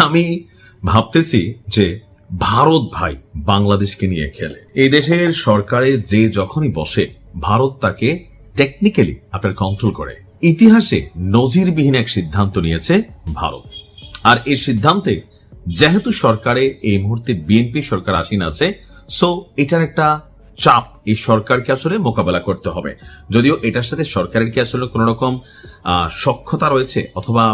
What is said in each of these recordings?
আমি ভাবতেছি যে ভারত ভাই বাংলাদেশকে নিয়ে খেলে। এই দেশের সরকারে যে যখনই বসে ভারত তাকে টেকনিক্যালি আপনার কন্ট্রোল করে। ইতিহাসে নজিরবিহীন এক সিদ্ধান্ত নিয়েছে ভারত, আর এই সিদ্ধান্তে যেহেতু সরকারে এই মুহূর্তে বিএনপি সরকার আসীন আছে, সো এটার একটা চাপ এই সরকারকে আসলে মোকাবেলা করতে হবে। যদিও এটার সাথে সরকারের কি আসলে কোন রকম সক্ষতা রয়েছে, অথবা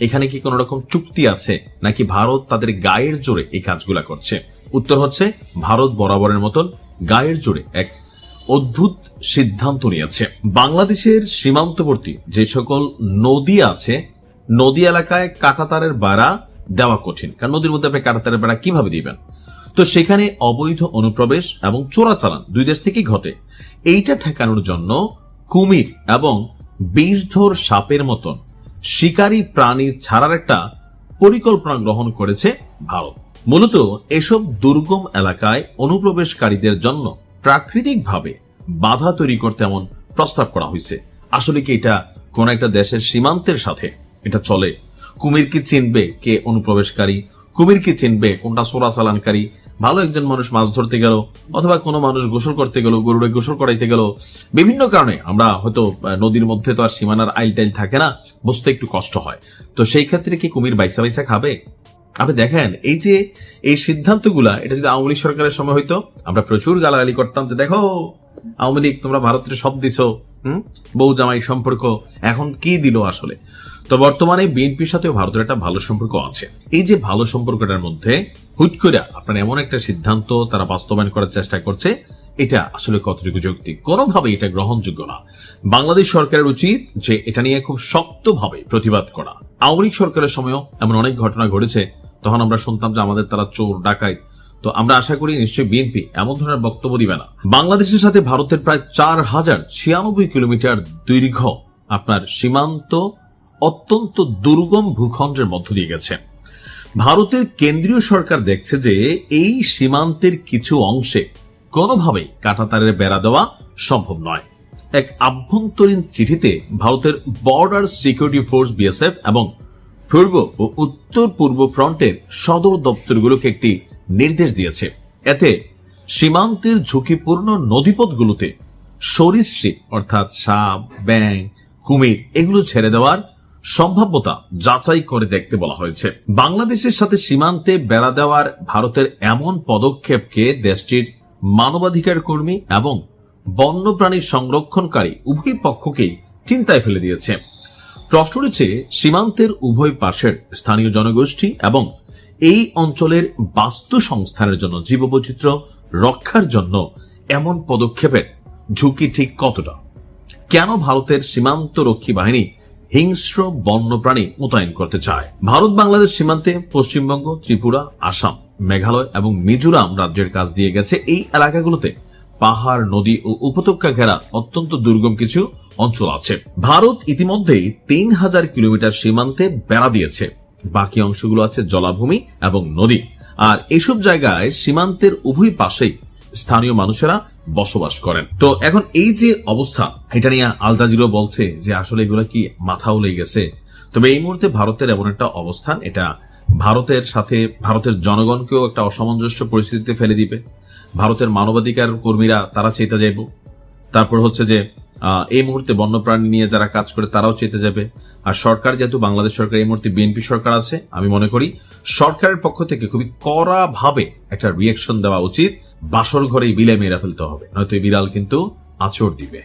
এখানে কি কোন রকম চুক্তি আছে, নাকি ভারত তাদের গায়ের জোরে এই কাজগুলা করছে? উত্তর হচ্ছে ভারত বরাবরের মতন গায়ের জোরে এক অদ্ভুত সিদ্ধান্ত নিয়েছে। বাংলাদেশের সীমান্তবর্তী যে সকল নদী আছে, নদী এলাকায় কাঁটাতারের বেড়া দেওয়া কঠিন, কারণ নদীর মধ্যে আপনি কাঁটাতারের বেড়া কিভাবে দিবেন? তো সেখানে অবৈধ অনুপ্রবেশ এবং চোরাচালান দুই দেশ থেকেই ঘটে। এইটা ঠেকানোর জন্য কুমির এবং বিষধর সাপের মতন শিকারী প্রাণী ছাড়ার একটা পরিকল্পনা গ্রহণ করেছে ভারত। মূলত এসব দুর্গম এলাকায় অনুপ্রবেশকারীদের জন্য প্রাকৃতিকভাবে বাধা তৈরি করতে এমন প্রস্তাব করা হয়েছে। আসলে কি এটা কোন একটা দেশের সীমান্তের সাথে এটা চলে? কুমির কি চিনবে কে অনুপ্রবেশকারী? কুমির কি চিনবে কোনটা চোরাচালানকারী? ভালো একজন মানুষ মাছ ধরতে গেল, অথবা কোনো মানুষ গোসল করতে গেল, গরুড়ে গোসল করাইতে গেল, বিভিন্ন কারণে আমরা হয়তো নদীর মধ্যে তো আর সীমানার আইল টাইল থাকে না, বুঝতে একটু কষ্ট হয়। তো সেই ক্ষেত্রে কি কুমির বাইসা বাইসা খাবে? আপনি দেখেন এই যে এই সিদ্ধান্তগুলা, এটা যদি আওয়ামী লীগ সরকারের সময় হইতো আমরা প্রচুর গালাগালি করতাম যে দেখো আওয়ামী লীগ তোমরা ভারতের সব দিছো, বউ জামাই সম্পর্ক, এখন কি দিল আসলে। তো বর্তমানে বিএনপির সাথে ভারতের একটা ভালো সম্পর্ক আছে। এই যে ভালো সম্পর্কটার মধ্যে হুট করে আপনার এমন একটা সিদ্ধান্ত তারা বাস্তবায়ন করার চেষ্টা করছে, এটা আসলে কতটুকু যৌক্তিক? কোনোভাবে এটা গ্রহণযোগ্য না। বাংলাদেশ সরকারের উচিত যে এটা নিয়ে খুব শক্তভাবে প্রতিবাদ করা। আওয়ামী লীগ সরকারের সময়ও এমন অনেক ঘটনা ঘটেছে, তখন আমরা শুনতাম যে আমাদের তারা চোর ডাকায়। তো আমরা আশা করি নিশ্চয়ই বিএনপি এমন ধরনের বক্তব্য দিবে না। বাংলাদেশের সাথে ভারতের প্রায় 4096 কিলোমিটার দীর্ঘ আপনার সীমান্ত অত্যন্ত দুর্গম ভূখণ্ডের মধ্য দিয়ে গেছে। ভারতের কেন্দ্রীয় সরকার দেখছে যে এই সীমান্তের কিছু অংশে কোনোভাবেই কাঁটাতারের বেড়া দেওয়া সম্ভব নয়। এক আভ্যন্তরীণ চিঠিতে ভারতের বর্ডার সিকিউরিটি ফোর্স বিএসএফ এবং পূর্ব ও উত্তর পূর্ব ফ্রন্টের সদর দপ্তরগুলোকে একটি নির্দেশ দিয়েছে। এতে সীমান্তের ঝুঁকিপূর্ণ নদীপথগুলোতে সরীসৃপ অর্থাৎ সাপ, ব্যাঙ, কুমির এগুলো ছেড়ে দেওয়ার সম্ভাব্যতা যাচাই করে দেখতে বলা হয়েছে। বাংলাদেশের সাথে সীমান্তে বেড়া দেওয়ার ভারতের এমন পদক্ষেপকে দেশটির মানবাধিকার কর্মী এবং বন্যপ্রাণী সংরক্ষণকারী উভয় পক্ষকেই চিন্তায় ফেলে দিয়েছে। প্রশ্ন উঠেছে সীমান্তের উভয় পাশের স্থানীয় জনগোষ্ঠী এবং এই অঞ্চলের বাস্তু সংস্থানের জন্য জীববৈচিত্র্য রক্ষার জন্য এমন পদক্ষেপের ঝুঁকি ঠিক কতটা? কেন ভারতের সীমান্তরক্ষী বাহিনী হিংস্র বন্যপ্রাণী মোতায়েন করতে চায়? ভারত বাংলাদেশ সীমান্তে পশ্চিমবঙ্গ, ত্রিপুরা, আসাম, মেঘালয় এবং মিজোরাম রাজ্যের কাজ দিয়ে গেছে। এই এলাকাগুলোতে পাহাড়, নদী ও উপত্যকা ঘেরা অত্যন্ত দুর্গম কিছু অঞ্চল আছে। ভারত ইতিমধ্যেই 3000 কিলোমিটার সীমান্তে বেড়া দিয়েছে। বাকি অংশগুলো আছে জলাভূমি এবং নদী। আর এসব জায়গায় সীমান্তের উভয় পাশেই স্থানীয় মানুষেরা বসবাস করেন। তো এখন এই যে অবস্থা, এটা নিয়ে আল জাজিরা বলছে যে আসলে এগুলো কি মাথাও লেগে গেছে। তবে এই মুহূর্তে ভারতের এমন একটা অবস্থান, এটা ভারতের সাথে ভারতের জনগণকেও একটা অসামঞ্জস্য পরিস্থিতিতে ফেলে দিবে। ভারতের মানবাধিকার কর্মীরা তারা চেতে যাইব। তারপর হচ্ছে যে এই মুহূর্তে বন্যপ্রাণী নিয়ে যারা কাজ করে তারাও চেতে যাবে। আর সরকার, যেহেতু বাংলাদেশ সরকার এই মুহূর্তে বিএনপি সরকার আছে, আমি মনে করি সরকারের পক্ষ থেকে খুবই কড়া ভাবে একটা রিয়েকশন দেওয়া উচিত। বাসর ঘরেই বিলে মেরে ফেলতে হবে, নয়তো বিড়াল কিন্তু আঁচড় দিবে।